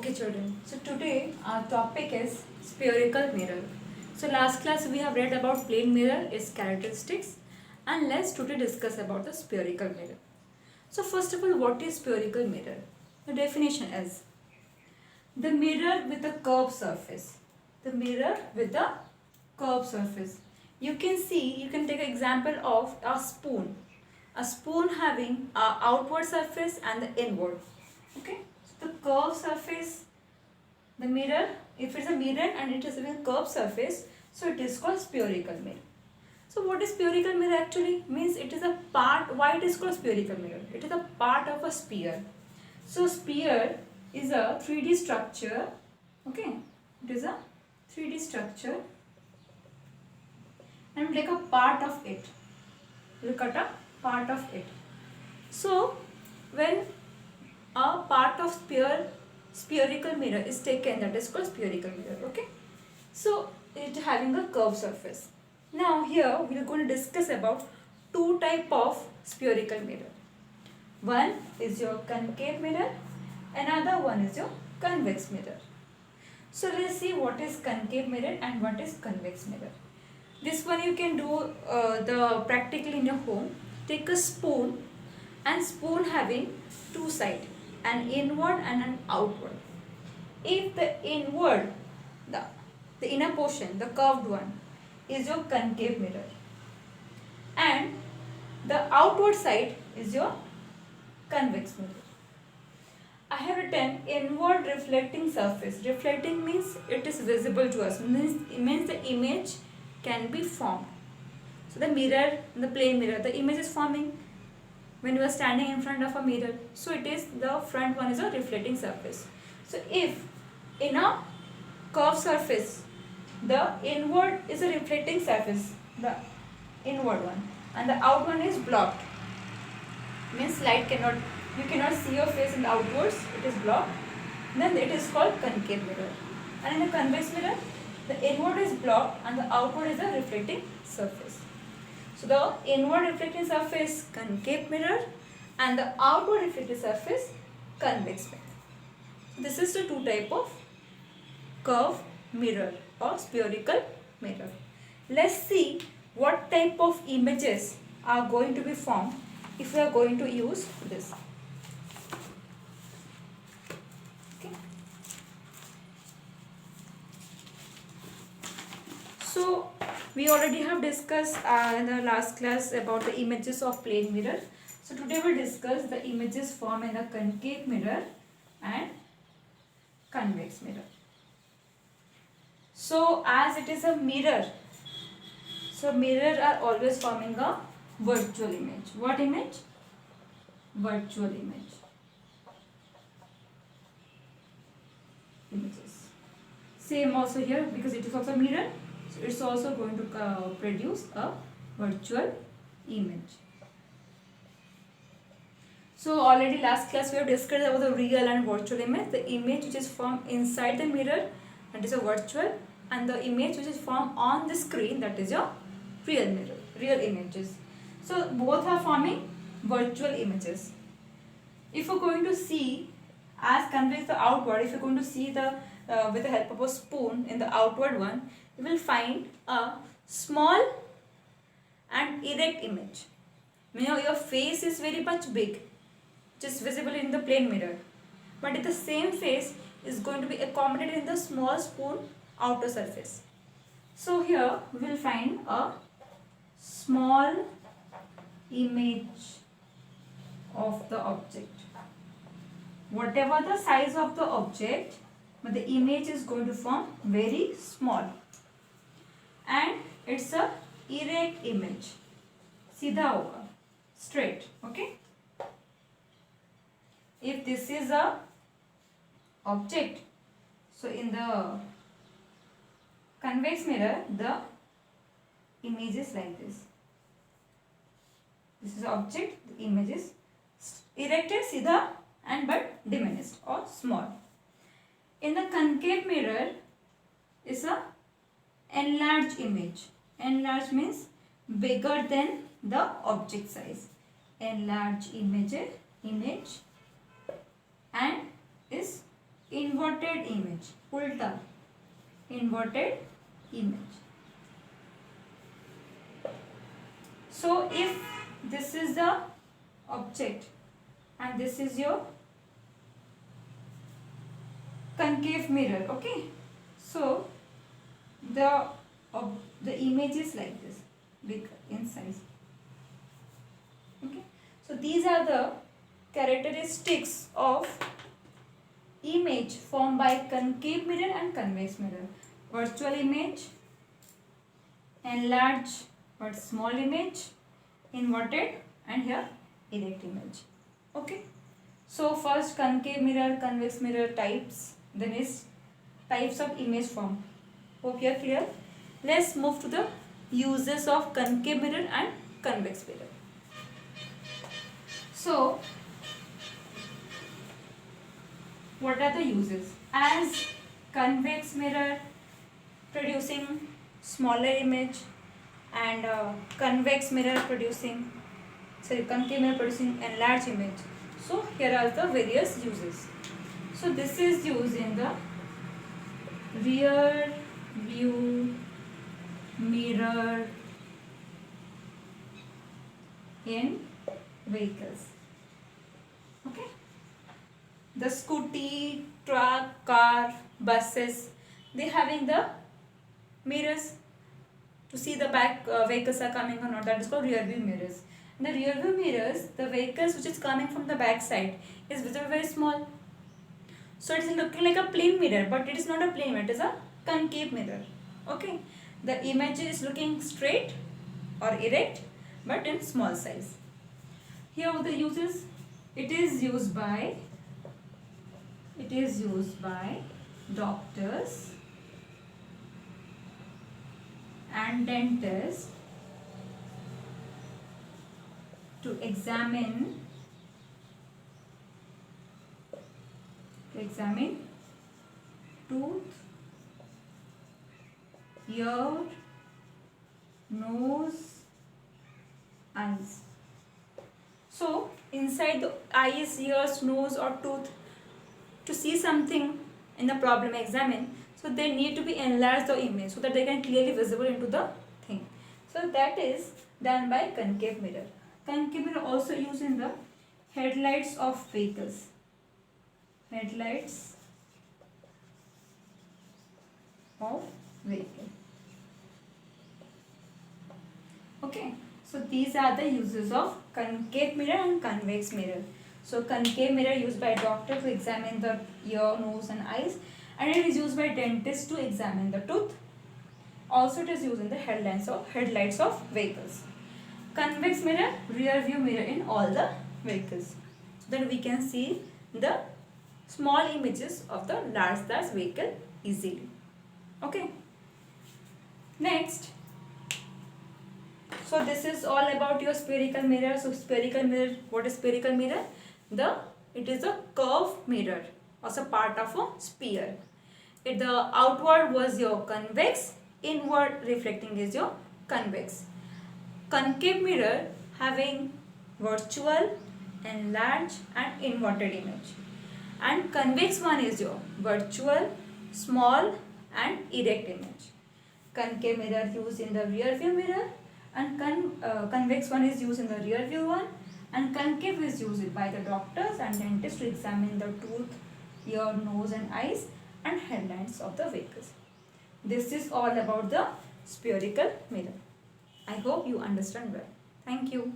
Okay children, so today our topic is spherical mirror. So last class we have read about plane mirror, its characteristics, and let's today discuss about the spherical mirror. So first of all, what is spherical mirror? The definition is the mirror with a curved surface. The mirror with a curved surface. You can take an example of a spoon. A spoon having a outward surface and the inward. Okay, so the curved surface, the mirror, if it's a mirror and it is having a curved surface, so it is called spherical mirror. So what is spherical mirror actually? Means it is a part, why it is called spherical mirror? It is a part of a sphere. So sphere is a 3D structure, okay, it is a 3D structure and we'll take a part of it. We'll cut a part of it. So when a part of spherical mirror is taken, that is called spherical mirror, okay. So it having a curved surface. Now here we are going to discuss about two type of spherical mirror. One is your concave mirror, another one is your convex mirror. So let's see what is concave mirror and what is convex mirror. This one you can do the practically in your home. Take a spoon and spoon having two sides, an inward and an outward. If the inward, the inner portion, the curved one, is your concave mirror and the outward side is your convex mirror. I have written inward reflecting surface. Reflecting means it is visible to us, means the image can be formed. So the mirror, the plane mirror, the image is forming when you are standing in front of a mirror. So it is, the front one is a reflecting surface. So if in a curved surface, the inward is a reflecting surface, the inward one, and the out one is blocked, means light cannot, you cannot see your face in the outwards, it is blocked, then it is called concave mirror. And in the convex mirror, the inward is blocked and the outward is a reflecting surface. So the inward reflecting surface, concave mirror, and the outward reflecting surface, convex mirror. This is the two type of curved mirror or spherical mirror. Let's see what type of images are going to be formed if we are going to use this. Okay. So we already have discussed in the last class about the images of plane mirror. So today we'll discuss the images formed in a concave mirror and convex mirror. So as it is a mirror, so mirror are always forming a virtual image. What image? Virtual image. Images. Same also here, because it is also mirror, so it's also going to produce a virtual image. So already last class we have discussed about the real and virtual image. The image which is formed inside the mirror, that is a virtual, and the image which is formed on the screen, that is your real mirror, real images. So both are forming virtual images. If you're going to see, as conveys the outward, if you're going to see the with the help of a spoon in the outward one, you will find a small and erect image. Your face is very much big, just visible in the plane mirror, but the same face is going to be accommodated in the small spoon outer surface. So here we will find a small image of the object. Whatever the size of the object, but the image is going to form very small, and it's a erect image, सीधा होगा, straight. Okay. If this is a object, so in the convex mirror the image is like this. This is object, the image is erected, सीधा, and but diminished or small. In the concave mirror is a enlarged image. Enlarged means bigger than the object size. Enlarged image and is inward inverted image, ulta, inverted image. So if this is the object and this is your concave mirror, okay, so the image is like this, big in size, okay. So these are the characteristics of image formed by concave mirror and convex mirror. Virtual image, enlarged but small image, inverted, and here erect image, okay. So first concave mirror, convex mirror types, then is types of image form. Hope you are clear. Let's move to the uses of concave mirror and convex mirror. So what are the uses? As convex mirror producing smaller image and concave mirror producing enlarged image. So here are the various uses. So this is used in the rear view mirror in vehicles, okay. The scooty, truck, car, buses, they having the mirrors to see the back vehicles are coming or not. That is called rear view mirrors. In the rear view mirrors, the vehicles which is coming from the back side is visible very small. So it is looking like a plane mirror, but it is not a plane mirror, it is a concave mirror, okay. The image is looking straight or erect but in small size. Here are the uses. It is used by doctors and dentists to examine tooth, ear, nose, eyes. So inside the eyes, ears, nose or tooth, to see something in the problem examine, so they need to be enlarged the image so that they can clearly visible into the thing. So that is done by concave mirror. Concave mirror also used in the headlights of vehicles. Headlights of vehicle. Okay. So these are the uses of concave mirror and convex mirror. So concave mirror used by doctor to examine the ear, nose and eyes, and it is used by dentist to examine the tooth. Also it is used in the headlights of vehicles. Convex mirror, rear view mirror in all the vehicles, so that we can see the small images of the large vehicle easily. Okay. Next. So this is all about your spherical mirror. So spherical mirror, what is spherical mirror? It is a curved mirror, also part of a sphere. The outward was your convex, inward reflecting is your convex. Concave mirror having virtual, enlarged and inverted image. And convex one is your virtual, small and erect image. Concave mirror used in the rear view mirror, and convex one is used in the rear view one, and concave is used by the doctors and dentists to examine the tooth, ear, nose and eyes and headlights of the vehicles. This is all about the spherical mirror. I hope you understand well. Thank you.